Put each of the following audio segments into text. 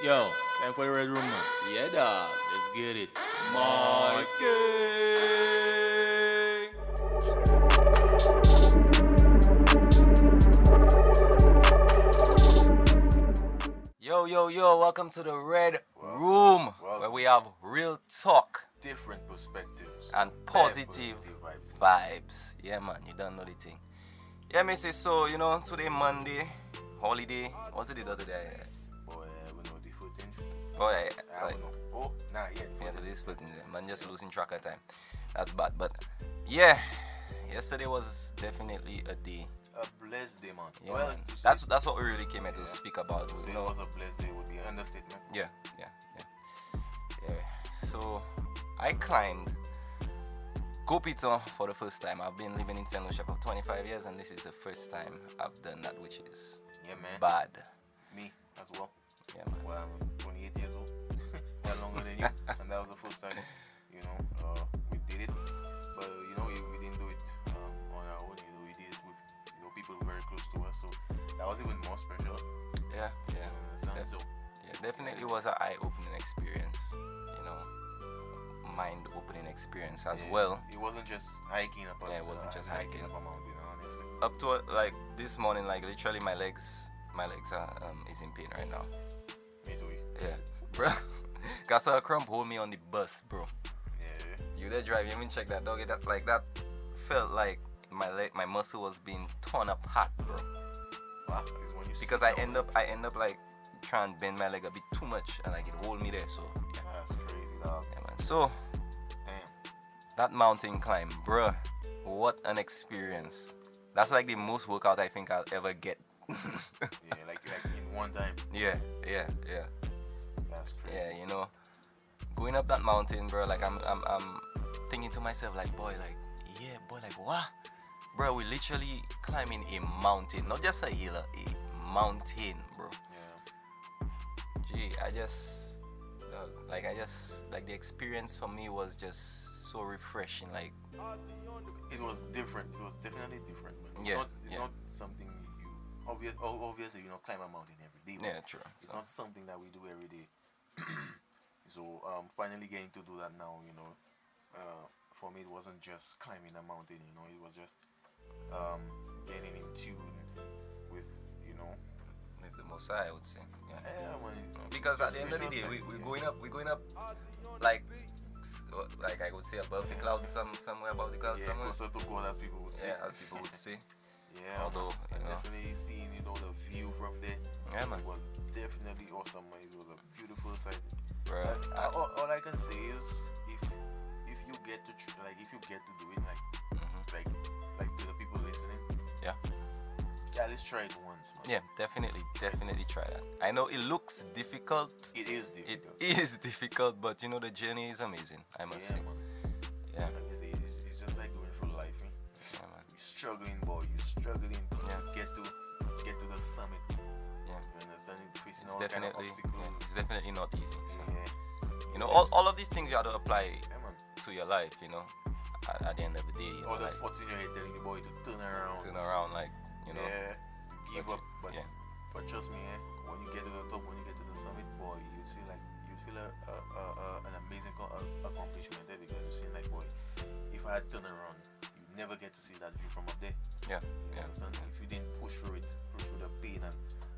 Yo, time for the red room, man. Yeah, dog. Let's get it. My King. Yo, welcome to the Red Room, where we have real talk Different perspectives and Very positive vibes. vibes. Yeah, man, you don't know the thing. Yeah, me say so, today Monday, holiday. What's it the other day? Boy, we know the 14th. Oh, yeah, I don't know. Oh, not yet. yeah, today's 14th. Man, just losing track of time. That's bad, but yeah, yesterday was definitely a day. A blessed day, man. Yeah, Well, man. to say, That's what we really came here to speak about. to say You it know, was a blessed day would be an understatement. yeah, yeah. So I climbed Gopito for the first time. I've been living in St. Lucia for 25 years, and this is the first time I've done that, which is Yeah, man. bad. Me as well. Yeah, man. Well, I'm 28 years old. Well, longer than you. And that was the first time, we did it. But, we didn't do it on our own. We did it with, people very close to us. So that was even more special. Yeah, You understand? So, yeah. Definitely was an eye-opening experience. You know, mind-opening experience as yeah, well. It wasn't just hiking up a Yeah, it wasn't just hiking. up a mountain, honestly. Up to like this morning, like literally my legs are is in pain right now. Me too. Yeah, bro. Cause a crump hold me on the bus, bro. Yeah. You there drive? You even check that dog? That felt like my muscle was being torn up hot, bro. Wow. Is when you Because sit I down, end up like trying to bend my leg a bit too much, and like it hold me there. So yeah, That's crazy, dog. yeah man. So Damn. that mountain climb, bro. What an experience! That's like the most workout I think I'll ever get. Yeah, like in one time. Yeah. That's crazy. Yeah, going up that mountain, bro. Like I'm thinking to myself, like, boy, like what, bro? We literally climbing a mountain, not just a hill, a mountain, bro. Yeah. Gee, I just like the experience for me was just so refreshing. Like, It was different. It was definitely different, man. It's Yeah, not it's yeah. not something you obviously climb a mountain every day. yeah, true. It's So, not something that we do every day. So finally getting to do that now, for me it wasn't just climbing a mountain, it was just getting in tune with, like the most I would say. Yeah. man, Because at the end of the spiritual day, side, we're going up, like, like I would say above the clouds, somewhere above the clouds, yeah, somewhere. closer to God as people would say. Yeah, as people would say. Yeah, Although, man. Definitely seeing the view from there. Yeah, man. It was definitely awesome, man. It was a beautiful sight. Bro, All I can say is if you get to if you get to do it like to the people listening, yeah, at least try it once, man. yeah, definitely try that. I know it looks difficult. It is It difficult. is difficult, but the journey is amazing. I must Yeah, say. man. Yeah, Like I say, it's just like going through life. Eh? yeah, man. You're struggling, boy. You're struggling to Yeah. get to the summit. Yeah, You understand? You're facing it's all kind of definitely, obstacles. yeah, it's definitely not easy. So, Yeah. all of these things you have to apply Yeah, man. to your life. At the end of the day, All the like thoughts in your head telling the boy to turn around. turn around, like Yeah, to give but up. But yeah, but trust me, when you get to the top, when you get to the summit, boy, you feel an amazing accomplishment there because you see like, boy, if I had turned around, you never get to see that view from up there. yeah, You yeah. understand? If you didn't push through it, push through the pain and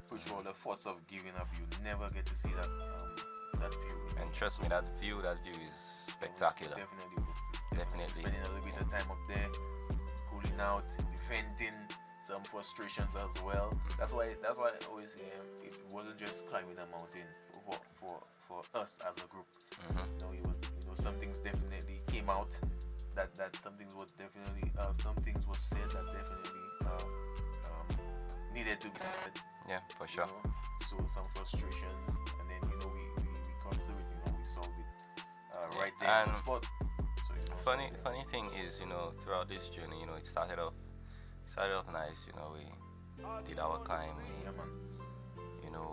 push through all the thoughts of giving up, you never get to see that view. And trust me, that view is spectacular. Definitely would. Definitely. Spending a little bit of time up there, cooling out, defending some frustrations as well. That's why I always say it wasn't just climbing a mountain for us as a group. It was some things definitely came out that some things was definitely some things was said that definitely needed to be said. Yeah, for sure. So some frustrations, and then we come through it. We solved it right there on And the spot. So Funny thing is, throughout this journey, it started off nice. We did our climb. yeah, man.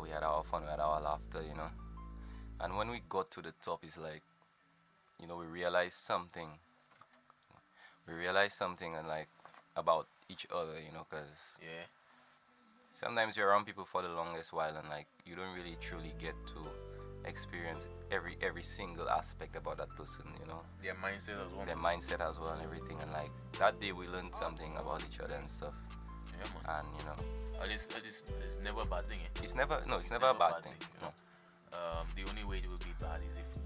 We had our fun, we had our laughter. And when we got to the top, it's like, we realized something. We realized something and like about each other, cause Yeah. sometimes you're around people for the longest while and like you don't really truly get to experience every single aspect about that person, you know, Their mindset as well. their mindset as well and everything. And like that day we learned something about each other and stuff. Yeah, man. And you know, And it's never a bad thing. Eh? it's never a bad thing. You know? The only way it will be bad is if you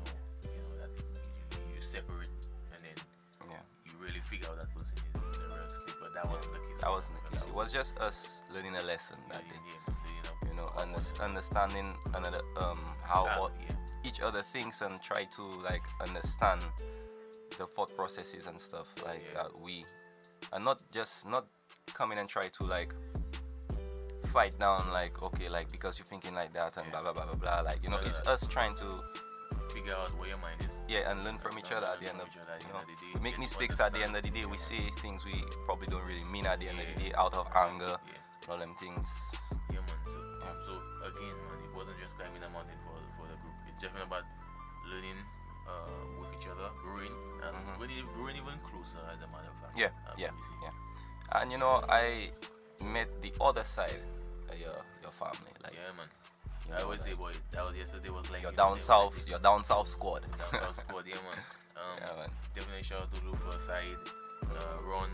know that you separate and then Yeah, you really figure out that person is a real snake. But that wasn't the case. that wasn't the case. It was just us learning a lesson that day. You know, understanding another how each other thinks and try to like understand the thought processes and stuff like that we are not coming and try to like fight down like okay like because you're thinking like that and blah blah blah blah blah like you know it's us trying to figure out where your mind is. and learn from each other at the end of you know we make mistakes at the end of the day we say things we probably don't really mean at the end of the day out of anger all them things. Yeah, man. So again, man, it wasn't just climbing a mountain for the group. It's definitely about learning with each other, growing, and growing even closer, as a matter of fact. Yeah. And you know, I met the other side of your family. Like, Yeah, man. you I know, always say, boy, that was yesterday was like your you know, down they south, were your down south squad. like down south squad. Yeah, man. Yeah, man. Definitely shout out to Lufa, Said, Ron,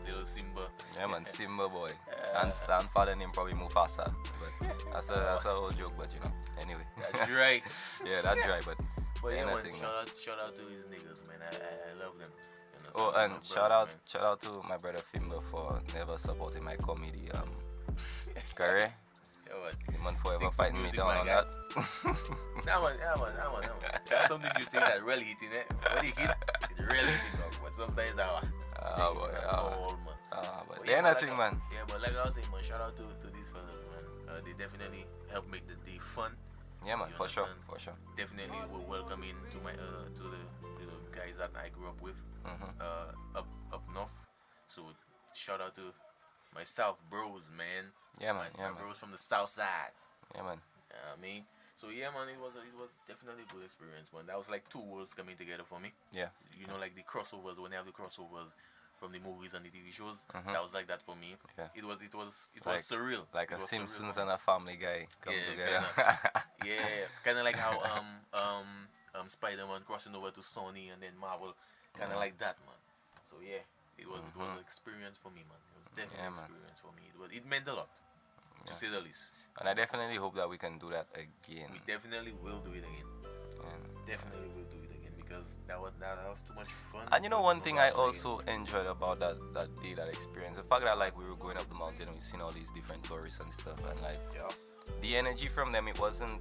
little Simba. Yeah, man, Simba boy. And father name probably Mufasa. But that's a whole joke. But you know, anyway. That's right. Yeah, that's right. But But yeah, man, anything, man. shout out to these niggas, man. I love them. You know, Oh, some and of my shout brothers, out to my brother Fimba for never supporting my comedy career. man. Yeah, man. The man forever Stick to fighting me music, down my on guy. that. Nah, man. That's something you say that really hitting it. When it hit, it really hitting up. But sometimes Boy, all, man. but yeah, then man, nothing, man. Yeah, but like I was saying, man, shout out to these fellas, man. They definitely help make the day fun. Yeah, man, You for sure. understand? Definitely will welcome in to my to the guys that I grew up with up north. So shout out to my South bros, man. Yeah, man. My bros from the South side. Yeah, man. I mean, so yeah, man, it was definitely a good experience, man. That was like two worlds coming together for me. Yeah. You know, like the crossovers when they have the crossovers from the movies and the TV shows. That was like that for me. Yeah. It was Like- surreal. Like It a was Simpsons surreal, and a Family Guy come Yeah, together. yeah, kind of like how Spider-Man crossing over to Sony and then Marvel, kind of like that, man. So yeah, it was an experience for me, man. It was definitely Yeah, an man. experience for me. It meant a lot, to say the least. And I definitely hope that we can do that again. We definitely will do it again. Yeah. Definitely will do it again because that was too much fun. And you know one thing I Again. also enjoyed about that day, that experience, the fact that like we were going up the mountain and we seen all these different tourists and stuff, and like Yeah. the energy from them, it wasn't,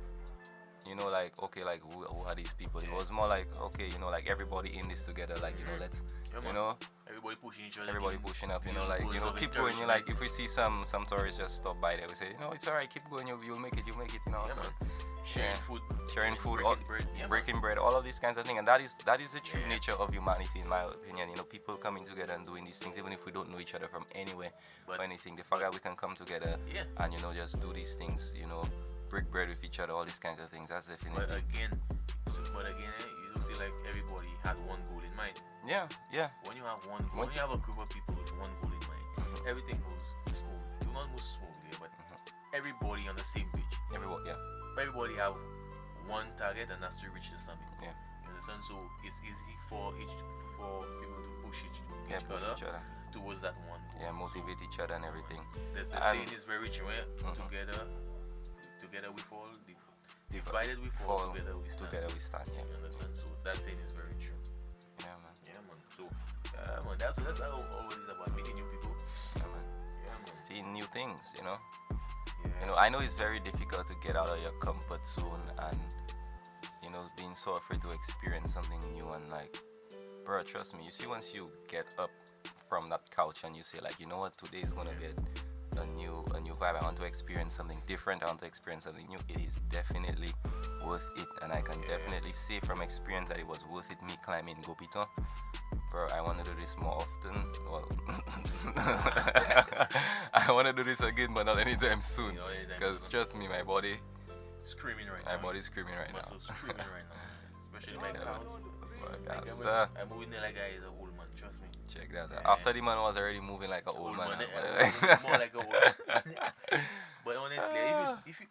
you know, like okay, like who are these people? It was more like okay, you know, like everybody in this together, like you know, let's, Yeah, you man. know, Everybody pushing each other. everybody giving pushing up, you know, little like you words know, of keep going. You like encouragement. if we see some tourists just stop by there, we say, you know, it's alright, keep going, you'll make it, you know. Yeah, so, man. Sharing yeah. food, sharing food, breaking bread. Yeah, man. breaking bread, all of these kinds of things, and that is the true Yeah. nature of humanity, in my opinion. You know, people coming together and doing these things, even if we don't know each other from anywhere But- or anything. The fact that we can come together Yeah. and you know just do these things, you know, break bread with each other, all these kinds of things. That's But definitely again, you don't see like everybody had one goal in mind. yeah. When you have one goal, when you have a group of people with one goal in mind, everything moves smooth. It will not move smoothly, but everybody on the same page. Everybody have one target, and that's to reach the summit. Yeah. You understand? So it's easy for people to push each Push other each other. towards that one goal. Yeah, motivate each other and everything. The And- saying is very true. Eh? Together we fall. Divided we fall. Together we stand. Together we stand. Yeah. You understand? So that saying is very true. Yeah, man. Yeah, man. So, man, that's how it always is about meeting new people. Yeah, man. Yeah, man. Seeing new things, you know. Yeah. You know, I know it's very difficult to get out of your comfort zone and, you know, being so afraid to experience something new. And like, bro, trust me, you see, once you get up from that couch and you say, like, you know what, today is gonna be a new vibe. I want to experience something different. I want to experience something new. It is definitely worth it, and I can definitely say from experience that it was worth it. Me climbing Gopito, bro. I want to do this more often. Well, I want to do this again, but not anytime soon. You know, anytime Because soon. trust me, my body's Screaming right now. screaming right now. Muscles screaming right now. Especially my Yeah, cows. But Like, that's, I'm moving there like I is a old man. Trust me. Check that out. Yeah. After the man was already moving like an old man. More like a old. But honestly,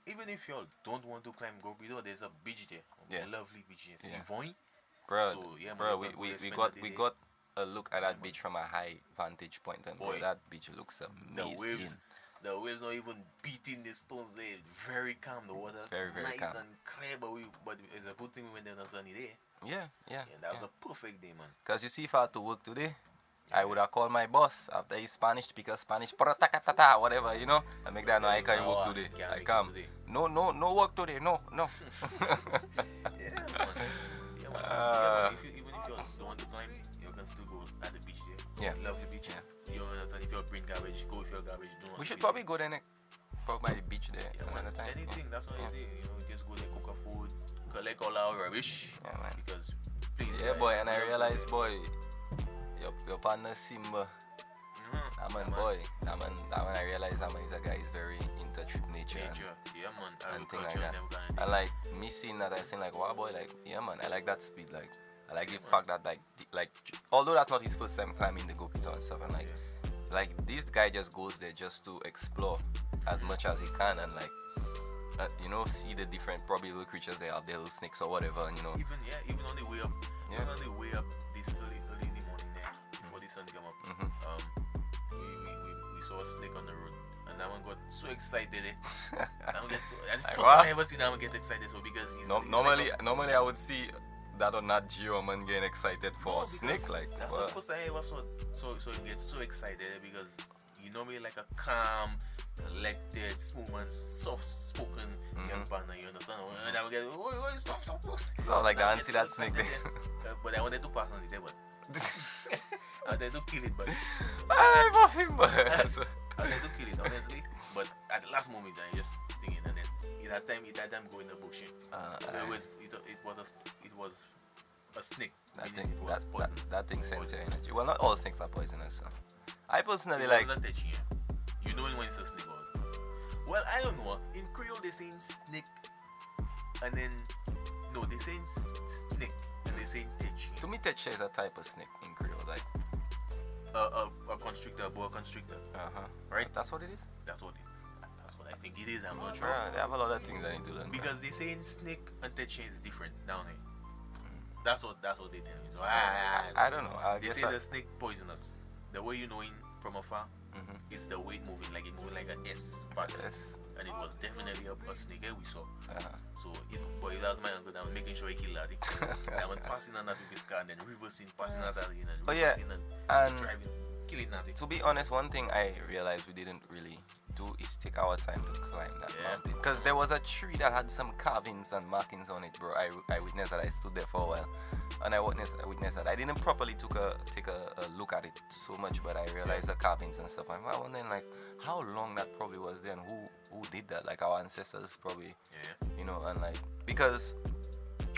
even if you don't want to climb Gopido, there's a beach there. Yeah. A lovely beach here. Yeah. Sivoy. Bro, So, yeah, bro, man, we spend got the we day. got a look at that beach from a high vantage point, and bro, Boy, that beach looks amazing. The waves not even beating the stones there. Very calm, the water. Very, very nice calm. and clear, but it's a good thing when there's a sunny day. Yeah. Yeah, that was a perfect day, man. Cause you see, if I had to work today, I would have called my boss after he's Spanish, because Spanish, whatever, you know, and make that know I can't work today. Can't I make it come. today. No work today. No. Yeah, man. Yeah, man. So, even if you don't want to climb, you can still go at the beach there. Yeah. Lovely beach. Yeah. You understand? If you bring garbage, go with your garbage. Don't We should be probably go there next. Probably by the beach there there. Yeah, another man. time. Anything. That's what Yeah. I say. You know, just go there, cook a food, collect all our rubbish. Yeah, man. Because please. Yeah, guys, boy, and I whatever realized, they- boy, your partner Simba. That man, boy, that man, I realized that man is a guy is very in touch with nature. Nature. Yeah, man. And thing like Agriculture that. them kind of And like me seeing that, I saying like, wow, boy, like, yeah, man, I like that speed. Like, I like the fact that like, although that's not his first time climbing the Gopito and stuff, and like this guy just goes there just to explore as much as he can, and like, you know, see the different probably little creatures they have, their little snakes or whatever, and you know. Even on the way up, Yeah. even on the way up this early in the morning there, before the sun come up, we saw a snake on the road, and that one got so excited. That one gets so. That's the Like, first what? time I ever seen that one get excited. So because he's Normally I would see that on Nat Geo man getting excited for a snake, like, that's what? the first time I ever saw. So he gets so excited because you know me like a calm, collected, smooth and soft-spoken young partner. You understand? And I would get, stop. No, like, I I didn't see that snake there. But I wanted to pass on the table. I wanted to kill it, but I love him, but I wanted to kill it honestly. But at the last moment, I just thinking, and then it had time go in the bush. It was a snake. that meaning thing, it was poisonous. that thing sends Poisonous. your energy. Well, not all snakes are poisonous. So. I personally It like. wasn't touching you. You know when it's a snake or well, I don't know. In Creole they saying snake, and then no, they saying snake and they saying touch. To me, Teche is a type of snake in Creole, like. A constrictor, a boa constrictor. Right? That's what it is. That's what I think it is. I'm not sure. Bruh, they have a lot of things I need to learn. Because they saying snake and touching is different down there. That's what they tell me. So I don't know. I they guess say the snake poisonous. The way you know it from afar is the way it moving, like it moving like a S pattern. Yes. And it was definitely a snake we saw. Uh-huh. So that was my uncle that was making sure he killed that. I went passing on that with his car and then reversing, passing that again and Oh, yeah. reversing And driving, killing that. to be honest, one thing I realized we didn't really do is take our time to climb that mountain. Because there was a tree that had some carvings and markings on it, bro. I witnessed that. I stood there for a while. And I witnessed that. I didn't properly take a look at it so much, but I realized the carvings and stuff. I'm wondering, like, how long that probably was there and who did that? Like, our ancestors probably, you know, and like, because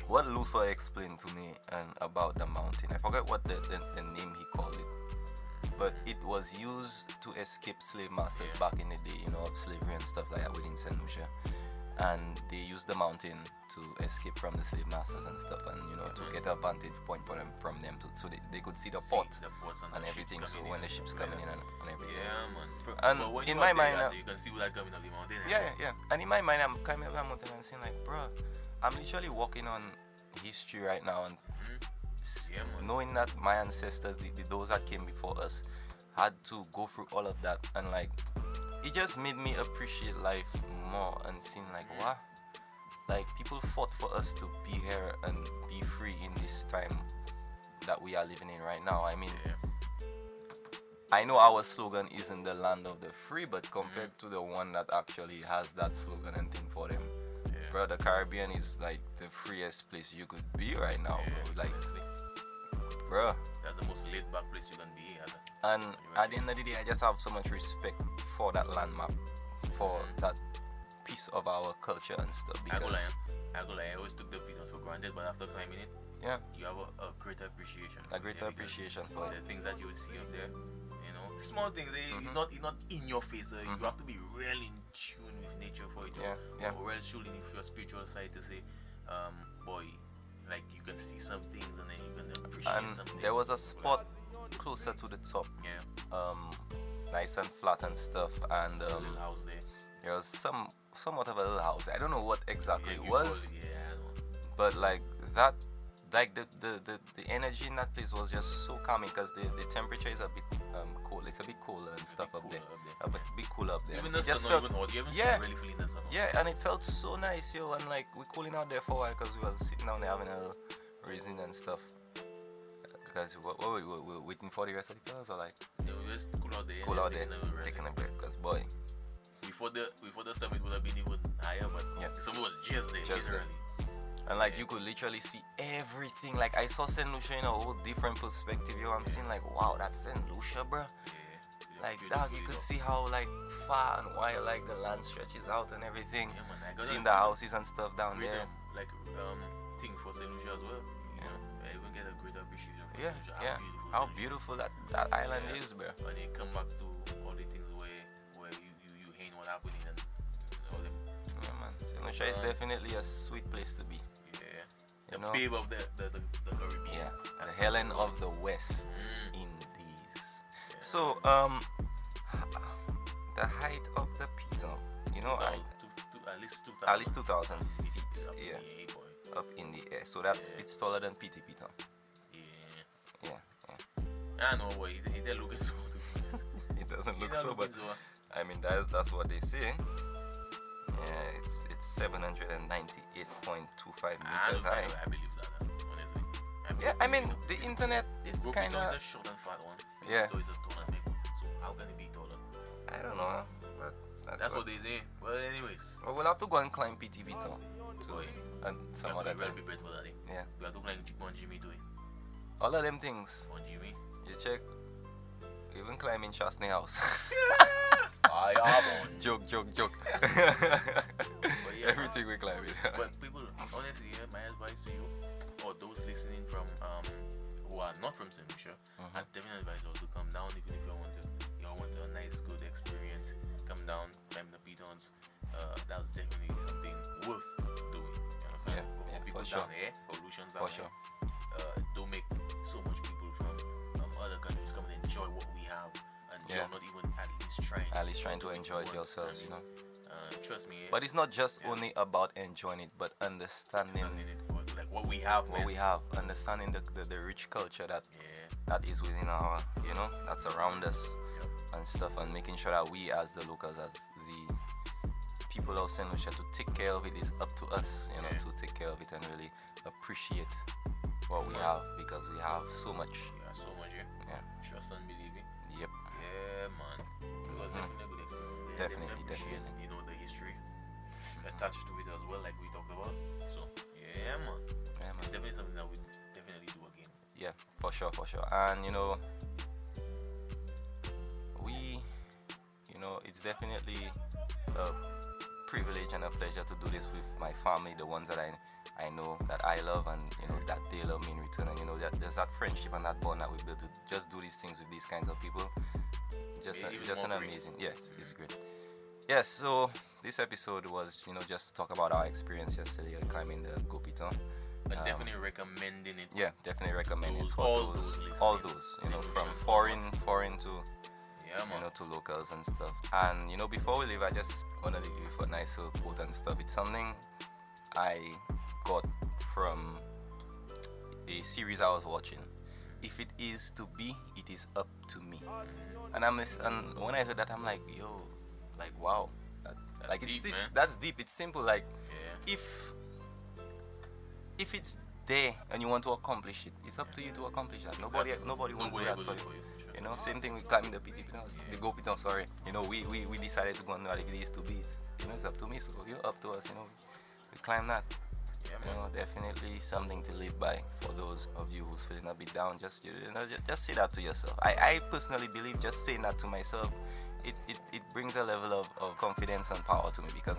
what Luther explained to me and about the mountain, I forgot what the name he called it, but it was used to escape slave masters back in the day, you know, of slavery and stuff like that within St. Lucia. And they used the mountain to escape from the slave masters and stuff, and you know, to get a vantage point from them, so they could see the port and everything. So when the ships coming in and everything. Yeah, man. And but when in you my up there, mind, you can see that coming up the mountain. yeah. And in my mind, I'm climbing up that mountain and saying, like, bro, I'm literally walking on history right now, and Yeah, man. knowing that my ancestors, those that came before us, had to go through all of that, and like, it just made me appreciate life more and seeing like, wow, like people fought for us to be here and be free in this time that we are living in right now. I mean, I know our slogan isn't the land of the free, but compared to the one that actually has that slogan and thing for them, bro, the Caribbean is like the freest place you could be right now, bro. Like, honestly. bro. That's the most laid back place you can be. And at the end of the day, I just have so much respect for that landmark, for that piece of our culture and stuff. Because I always took the peanuts for granted, but after climbing it, you have a greater appreciation. A greater appreciation for the things that you would see up there. You know, small things. Not in your face. You have to be real in tune with nature for it. Or real shooting with your spiritual side to say, boy, like you can see some things and then you can appreciate And something. there was a spot closer to the top, Yeah, nice and flat and stuff, and a little house there. there was somewhat of a little house. I don't know what exactly Yeah, it you call was, it, yeah, I know. but like that, like the energy in that place was just so calming because the temperature is a bit cold. It's a bit cooler and stuff up there. A bit cooler up there. Even the It just sun, felt, not even hot. You haven't yeah. really feeling the sun. yeah, and it felt so nice, yo. And like we cooling out there for a while because we was sitting down there having a little raisin and stuff. Because what were we waiting for the rest of the fellas or like You know, just cool out there. cool just out there, taking a rest. taking a break? Because boy, Before the summit would have been even higher, but Yeah. the summit was just there, Just there. literally. and like you could literally see everything. Like I saw Saint Lucia in a whole different perspective, yo. I'm seeing like, wow, that's Saint Lucia, bro. Yeah. Like Beautiful, dog, you could see how like far and wide like the land stretches out and everything. Yeah, man. I got Seeing a the houses and stuff down great, there. like thing for Saint Lucia as well. You know, I even get a great appreciation for Yeah, Saint Lucia. yeah. How How beautiful Saint beautiful that island Yeah. is, bro. Lucia. When you come back to all the things where you hate what happening and all them. Yeah, man. Saint Lucia is definitely a sweet place to be. Yeah. You The know? babe of the Caribbean. Yeah, the That's Helen something. of the West, Mm. indeed. So, the height of the Piton, you know, At least 2,000. at least 2,000 feet, Up in yeah, the air, boy. up in the air. So that's Yeah. it's taller than PT Piton. Yeah. Yeah, I know, boy. They're looking so. it doesn't He look not so, but looking I mean that's what they say. Yeah, it's 798.25 meters high. I believe that, honestly. Yeah, I mean believe it. the internet is Bro, kind Python of is a short and fat one. Yeah. Python is a tall and big one. So how can it be taller? I don't know, but That's what they say. Well, anyways. well, we'll have to go and climb PT Piton Boy, and some you other have to time. be prepared for that. Eh? Yeah, We have to climb on Jimmy too. all of them things. On Jimmy. You check. Even climbing Chastney House. I am on. joke. yeah, Everything we climb it. But people, honestly, yeah, my advice to you, or those listening from who are not from Saint Lucia, I definitely advise you to come down even if you want a nice good experience. Come down, climb the pitons. That's definitely something worth doing. You understand? Yeah, But yeah, people for down there, pollution's For down sure. there. Don't make so much people from other countries come and enjoy what we have, and Yeah. you're not even at least trying. At least trying to enjoy it once, yourselves, I you mean, know. Trust me. But it's not just Yeah. only about enjoying it, but understanding Like what we have, what man. we have, understanding the rich culture that Yeah. that is within our, you know, that's around us Yep. and stuff, and making sure that we as the locals, as the people of Saint Lucia, to take care of it is up to us, you know, Yeah. to take care of it and really appreciate what we Man. have, because we have so much. Yeah, so much, yeah. Yeah. Trust and believe it. Yep. Yeah, man. It was definitely a good experience. Yeah, Definitely, appreciate, definitely. You know, the history attached to it as well, like we talked about. So, yeah, man. Yeah, man. It's definitely something that we definitely do again. Yeah, for sure. And you know, it's definitely a privilege and a pleasure to do this with my family, the ones that I know that I love, and you know that they love me in return, and you know that there's that friendship and that bond that we build to just do these things with these kinds of people. Just Yeah, even just an more great. amazing, it's great. Yes, so this episode was, you know, just to talk about our experience yesterday climbing the Gopiton. But definitely recommending it. Yeah, definitely recommend it Those- for all those, those all listening. those, you know, Saint from Lucia, foreign to, Yeah, you man. know, to locals and stuff. And you know, before we leave, I just wanted to give you a nice little quote and stuff. It's something I got from a series I was watching. If it is to be, it is up to me. And and when I heard that, I'm like, yo, like wow, That's like deep, man. that's deep. It's simple. Like Yeah. if it's there and you want to accomplish it, it's up to you to accomplish that. Nobody will do Nobody that will for do it you. for you. Trust You me. know, same thing with climbing the PT Piton, the Go Piton, sorry. You know, we decided to go on like it is to be. You know, it's up to me, so you're up to us, you know. We climb that. Yeah, You man. know, definitely something to live by for those of you who's feeling a bit down. Just, you know, just say that to yourself. I personally believe just saying that to myself, it brings a level of confidence and power to me, because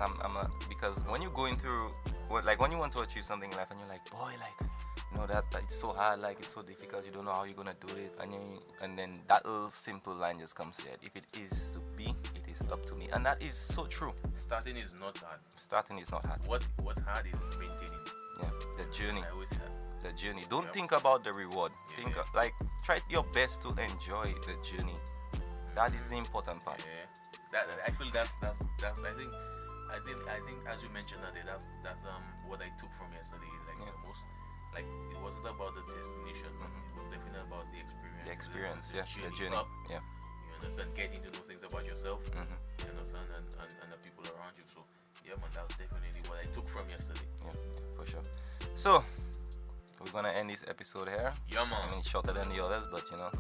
because when you're going through, when you want to achieve something in life and you're like, boy, like, you know, that it's so hard, like it's so difficult, you don't know how you're gonna do it, and then that little simple line just comes here: if it is to be, it is up to me. And that is so true. Starting is not hard. Starting is not hard. What's hard is maintaining. Yeah, The journey. I always say that. The journey. Don't Yep. think about the reward. Yeah, Think yeah. like try your best to enjoy the journey. That is the important part. Yeah, that I feel that's I think as you mentioned that that's what I took from yesterday, like Yeah. the most, like it wasn't about the destination, but it was definitely about the experience. The experience, the yeah, the journey, up, yeah. you understand, getting to know things about yourself, Mhm. you understand, and the people around you. So yeah, man, that's definitely what I took from yesterday. Yeah, for sure. So we're gonna end this episode here. Yeah, I man. mean, shorter than the others, but you know,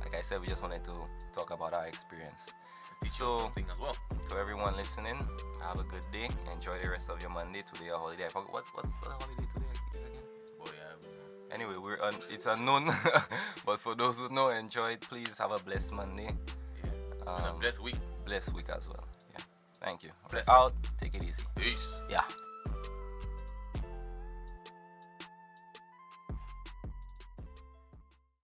like I said, we just wanted to talk about our experience. Teach you So, something as well. to everyone listening, have a good day. Enjoy the rest of your Monday. Today a holiday. I forgot what's the holiday today is again? Boy, I don't know. Anyway, it's unknown, but for those who know, enjoy it. Please have a blessed Monday. Yeah. And a blessed week. Blessed week as well. Yeah. Thank you. Bless Out. Take it easy. Peace. Yeah.